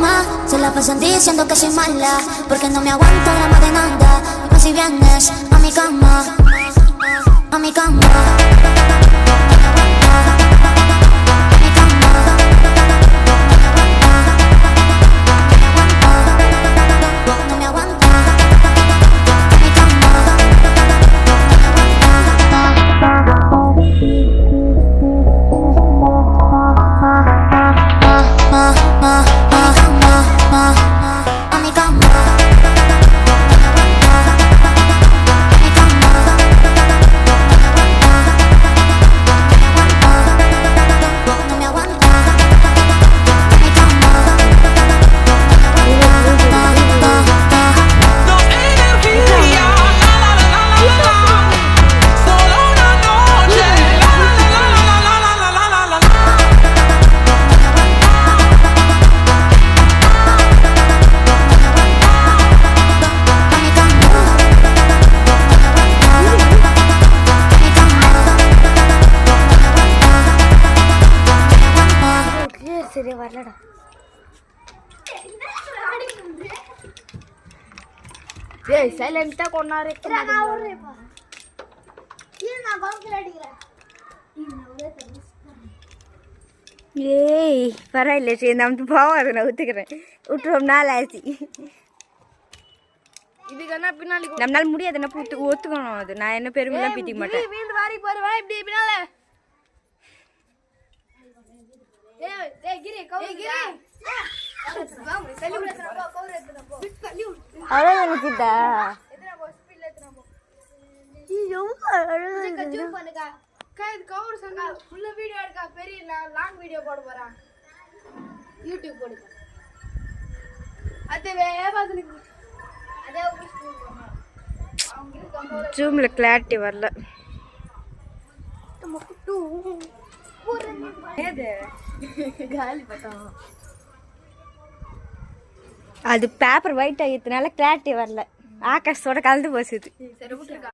más, se la pasan diciendo que soy mala, porque no me aguanto drama de nada. Y más si vienes a mi cama, a mi cama. சரி வரலடா. ஏய் சைலண்டா கொன்னாரே. நான் ஓடுறேப்பா. நான் bouncer அடிக்கிறேன். ஏய் பரவாயில்லை சரி நம்ம போவாது நான் ஒத்துக்கிறேன். விட்டுரும் நாள் ஆச்சு. இதுக்கு பின்னாடி நம்மளால முடியாது என்ன ஒத்துக்கணும். அது நான் என்ன பெருமைலாம் பீத்திக்க மாட்டேன். வீடு வாரி போறவா இப்படி பின்னால ஜூம்ல கிளாரிட்டி வரல. அது பேப்பர் ஒயிட் ஆகியதுனால கிளாரிட்டி வரல. ஆகாஷோட கலந்து போச்சுது.